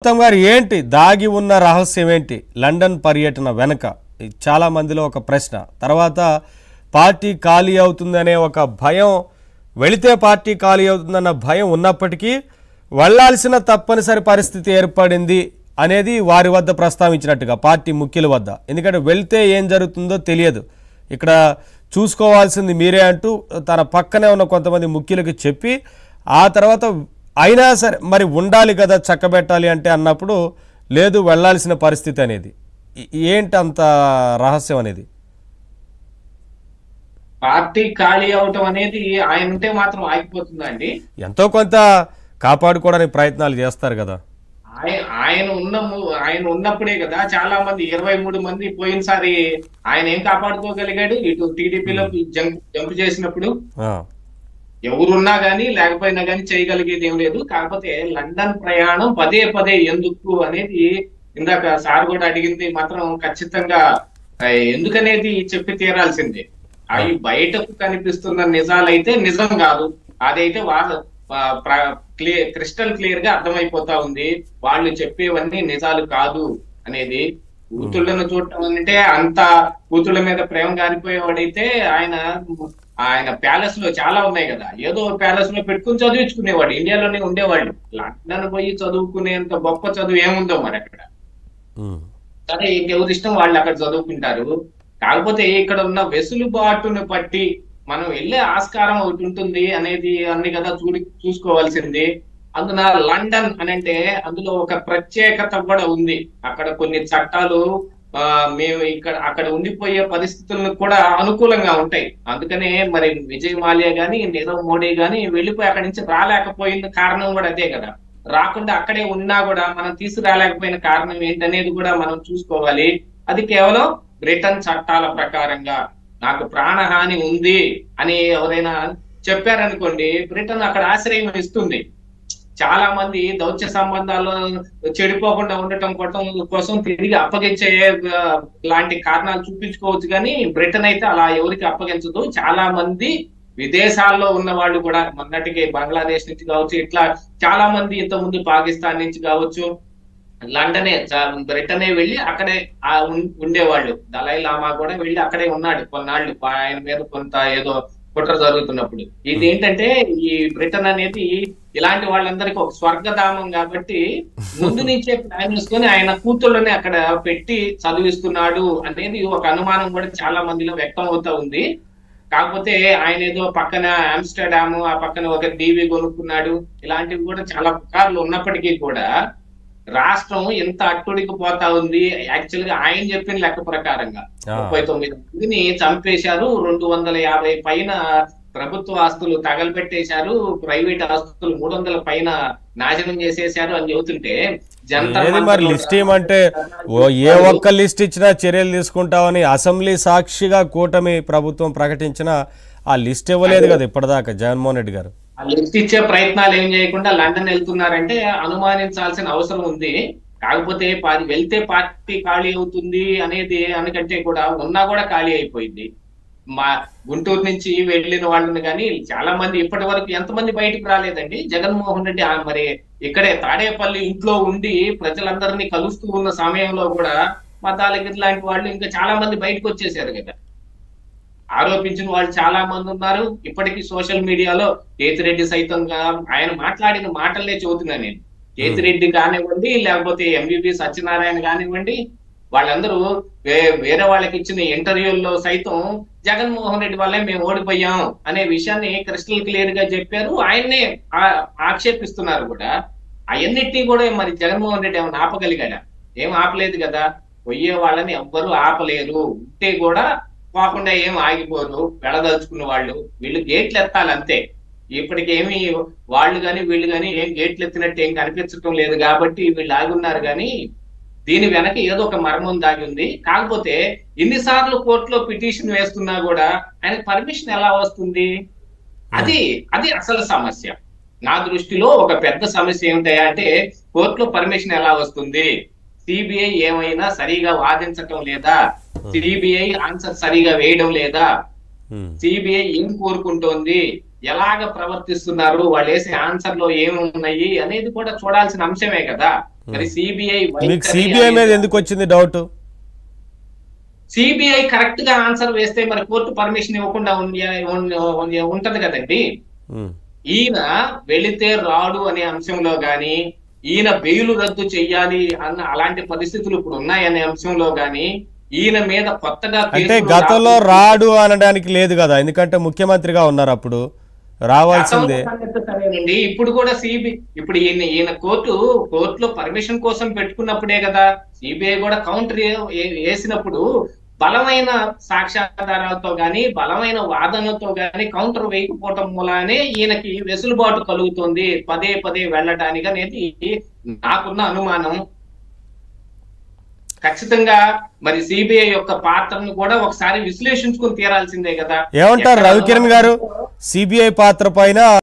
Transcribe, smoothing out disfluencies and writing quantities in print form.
గౌతమ్ గారు ఏంటి దాగి ఉన్న రహస్యం ఏంటి లండన్ పర్యటన వెనక? చాలా మందిలో ఒక ప్రశ్న. తర్వాత పార్టీ ఖాళీ అవుతుందనే ఒక భయం, వెళితే పార్టీ ఖాళీ అవుతుందన్న భయం ఉన్నప్పటికీ వెళ్ళాల్సిన తప్పనిసరి పరిస్థితి ఏర్పడింది అనేది వారి వద్ద ప్రస్తావించినట్టుగా పార్టీ ముఖ్యుల వద్ద. ఎందుకంటే వెళ్తే ఏం జరుగుతుందో తెలియదు, ఇక్కడ చూసుకోవాల్సింది మీరే అంటూ తన పక్కనే ఉన్న కొంతమంది ముఖ్యులకు చెప్పి ఆ తర్వాత అయినా సరే మరి ఉండాలి కదా చక్కబెట్టాలి అంటే అన్నప్పుడు లేదు వెళ్ళాల్సిన పరిస్థితి అనేది. ఏంటి అంత రహస్యం అనేది? పార్టీ ఖాళీ అవటం అనేది ఆయన ఉంటే మాత్రం ఆగిపోతుందండి. ఎంతో కొంత కాపాడుకోవడానికి ప్రయత్నాలు చేస్తారు కదా. ఆయన ఉన్నప్పుడే కదా చాలా మంది 23 మంది పోయినసారి ఆయన ఏం కాపాడుకోగలిగాడు. ఇటు టీడీపీలో జంప్ చేసినప్పుడు ఎవరున్నా గానీ లేకపోయినా గానీ చేయగలిగేది ఏం లేదు. కాకపోతే లండన్ ప్రయాణం పదే పదే ఎందుకు అనేది ఇందాక సార్ కూడా అడిగింది మాత్రం ఖచ్చితంగా ఎందుకనేది చెప్పి తీరాల్సిందే. అవి బయటకు కనిపిస్తున్న నిజాలైతే నిజం కాదు, అదైతే క్రిస్టల్ క్లియర్ గా అర్థమైపోతా ఉంది. వాళ్ళు చెప్పేవన్నీ నిజాలు కాదు అనేది. కూతుళ్ళను చూడటం అంటే అంత కూతుళ్ళ మీద ప్రేమ గారిపోయేవాడైతే ఆయన ప్యాలెస్ లో చాలా ఉన్నాయి కదా, ఏదో ప్యాలెస్ లో పెట్టుకుని చదివించుకునేవాడు. ఇండియాలోనే ఉండేవాళ్ళు. లండన్ పోయి చదువుకునేంత గొప్ప చదువు ఏముందో మరి అక్కడ. సరే ఇంకెవరి ఇష్టం వాళ్ళు అక్కడ చదువుకుంటారు. కాకపోతే ఇక్కడ ఉన్న వెసులుబాటును బట్టి మనం వెళ్ళే ఆస్కారం ఒకటి ఉంటుంది అనేది అన్ని కదా చూసుకోవాల్సింది. అందున లండన్ అని అంటే అందులో ఒక ప్రత్యేకత కూడా ఉంది. అక్కడ కొన్ని చట్టాలు మేము అక్కడ ఉండిపోయే పరిస్థితులను కూడా అనుకూలంగా ఉంటాయి. అందుకనే మరి విజయ్ మాల్యా గాని నీరవ్ మోడీ గాని వెళ్ళిపోయి అక్కడి నుంచి రాలేకపోయిన కారణం కూడా అదే కదా. రాకుండా అక్కడే ఉన్నా కూడా మనం తీసుకురాలేకపోయిన కారణం ఏంటనేది కూడా మనం చూసుకోవాలి. అది కేవలం బ్రిటన్ చట్టాల ప్రకారంగా. నాకు ప్రాణహాని ఉంది అని ఎవరైనా చెప్పారనుకోండి, బ్రిటన్ అక్కడ ఆశ్రయం ఇస్తుంది. చాలా మంది దౌత్య సంబంధాల్లో చెడిపోకుండా ఉండటం కోసం తిరిగి అప్పగించే లాంటి కారణాలు చూపించుకోవచ్చు, కానీ బ్రిటన్ అయితే అలా ఎవరికి అప్పగించదు. చాలా మంది విదేశాల్లో ఉన్న వాళ్ళు కూడా మొన్నటికి బంగ్లాదేశ్ నుంచి కావచ్చు, ఇట్లా చాలా మంది ఇంతకుముందు పాకిస్తాన్ నుంచి కావచ్చు బ్రిటనే వెళ్ళి అక్కడే ఉండేవాళ్ళు. దలై లామా కూడా వెళ్ళి అక్కడే ఉన్నాడు కొన్నాళ్ళు, ఆయన మీద కొంత ఏదో కుట్ర జరుగుతున్నప్పుడు. ఇది ఏంటంటే ఈ బ్రిటన్ అనేది ఇలాంటి వాళ్ళందరికీ ఒక స్వర్గధామం కాబట్టి ముందు నుంచే ప్లాన్ చేసుకొని ఆయన కూతుళ్ళని అక్కడ పెట్టి చదివిస్తున్నాడు అనేది ఒక అనుమానం కూడా చాలా మందిలో వ్యక్తం అవుతా ఉంది. కాకపోతే ఆయన ఏదో పక్కన ఆమ్స్టర్డామ్, ఆ పక్కన ఒక డీవీ కొనుక్కున్నాడు, ఇలాంటివి కూడా చాలా పుకార్లు ఉన్నప్పటికీ కూడా రాష్ట్రం ఎంత అట్టుడికి పోతా ఉంది. యాక్చువల్ గా ఆయన చెప్పిన లెక్క ప్రకారంగా 39 మందిని చంపేశారు, 250 పైన ప్రభుత్వ ఆస్తులు తగలబెట్టేశారు, ప్రైవేట్ ఆస్తులు 300 పైన నాశనం చేసేశారు అని చెబుతుంటే మరి లిస్ట్ ఏమంటే ఏ ఒక్క లిస్ట్ ఇచ్చినా చర్యలు తీసుకుంటామని అసెంబ్లీ సాక్షిగా కూటమి ప్రభుత్వం ప్రకటించిన ఆ లిస్ట్ ఇవ్వలేదు కదా ఇప్పటిదాకా జగన్మోహన్ రెడ్డి గారు. ఆ లిస్ట్ ఇచ్చే ప్రయత్నాలు ఏం చేయకుండా లండన్ వెళ్తున్నారంటే అనుమానించాల్సిన అవసరం ఉంది. కాకపోతే వెళ్తే పార్టీ ఖాళీ అవుతుంది అనేది అనకంటే కూడా ఉన్నా కూడా ఖాళీ అయిపోయింది. మా గుంటూరు నుంచి వెళ్ళిన వాళ్ళని కానీ చాలా మంది ఇప్పటి వరకు ఎంతమంది బయటకు రాలేదండి. జగన్మోహన్ రెడ్డి మరి ఇక్కడే తాడేపల్లి ఇంట్లో ఉండి ప్రజలందరినీ కలుస్తూ ఉన్న సమయంలో కూడా మతాలకి లాంటి వాళ్ళు ఇంకా చాలా మంది బయటకు వచ్చేసారు కదా. ఆరోపించిన వాళ్ళు చాలా మంది ఉన్నారు. ఇప్పటికీ సోషల్ మీడియాలో కేతిరెడ్డి సైతంగా ఆయన మాట్లాడిన మాటలనే చెబుతున్నా నేను. కేతిరెడ్డి కానివ్వండి, లేకపోతే ఎంబీబీ సత్యనారాయణ కానివ్వండి, వాళ్ళందరూ వేరే వాళ్ళకి ఇచ్చిన ఇంటర్వ్యూల్లో సైతం జగన్మోహన్ రెడ్డి వల్లే మేము ఓడిపోయాం అనే విషయాన్ని క్రిస్టల్ క్లియర్ గా చెప్పారు. ఆయన్నే ఆక్షేపిస్తున్నారు కూడా. అవన్నిటినీ కూడా మరి జగన్మోహన్ రెడ్డి ఏమైనా ఆపగలిగాడా? ఏం ఆపలేదు కదా. పోయే వాళ్ళని ఎవ్వరూ ఆపలేరు. ఉంటే కూడా పోకుండా ఏం ఆగిపోరు. వెళ్ళదలుచుకున్న వాళ్ళు వీళ్ళు గేట్లు ఎత్తాలి అంతే. ఇప్పటికేమి వాళ్ళు కానీ వీళ్ళు కానీ ఏం గేట్లు ఎత్తినట్టు ఏం కనిపించడం లేదు కాబట్టి వీళ్ళు ఆగున్నారు. కానీ దీని వెనక ఏదో ఒక మర్మం దాగి ఉంది. కాకపోతే ఎన్నిసార్లు కోర్టులో పిటిషన్ వేస్తున్నా కూడా ఆయనకు పర్మిషన్ ఎలా వస్తుంది? అది అసలు సమస్య. నా దృష్టిలో ఒక పెద్ద సమస్య ఏమిటంటే కోర్టులో పర్మిషన్ ఎలా వస్తుంది? సిబిఐ ఏమైనా సరిగా వాదించటం లేదా? సిబిఐ ఆన్సర్ సరిగా వేయడం లేదా? సిబిఐ ఏం కోరుకుంటోంది? ఎలాగ ప్రవర్తిస్తున్నారు? వాళ్ళు వేసే ఆన్సర్ లో ఏమి ఉన్నాయి అనేది కూడా చూడాల్సిన అంశమే కదా. మరి సిబిఐ మీకు సిబిఐ మీద ఎందుకు వచ్చింది డౌట్? సిబిఐ కరెక్ట్ గా ఆన్సర్ వేస్తే మరి కోర్టు పర్మిషన్ ఇవ్వకుండా ఉంటది కదండి. ఈయన వెళితే రాడు అనే అంశంలో గాని, ఈయన బెయిల్ రద్దు చెయ్యాలి అన్న అలాంటి పరిస్థితులు ఇప్పుడు ఉన్నాయనే అంశంలో గాని, ఈయన మీద కొత్తగా అంటే గతంలో రాడు అనడానికి లేదు కదా, ఎందుకంటే ముఖ్యమంత్రిగా ఉన్నారు అప్పుడు, రావాల్సిందే. సరేనండి, ఇప్పుడు కూడా ఇప్పుడు ఈయన కోర్టులో పర్మిషన్ కోసం పెట్టుకున్నప్పుడే కదా సిబిఐ కూడా కౌంటర్ వేసినప్పుడు బలమైన సాక్ష్యాధారాలతో గాని, బలమైన వాదనతో గాని కౌంటర్ వేయకపోవటం మూలానే ఈయనకి వెసులుబాటు కలుగుతుంది పదే పదే వెళ్ళటానికి అనేది నాకున్న అనుమానం. ఖచ్చితంగా మరి సిబిఐ యొక్క పాత్రను కూడా ఒకసారి విశ్లేషించుకుని తీరాల్సిందే కదా. ఏమంటారు రవికిరణ్ గారు, సిబిఐ పాత్ర పైన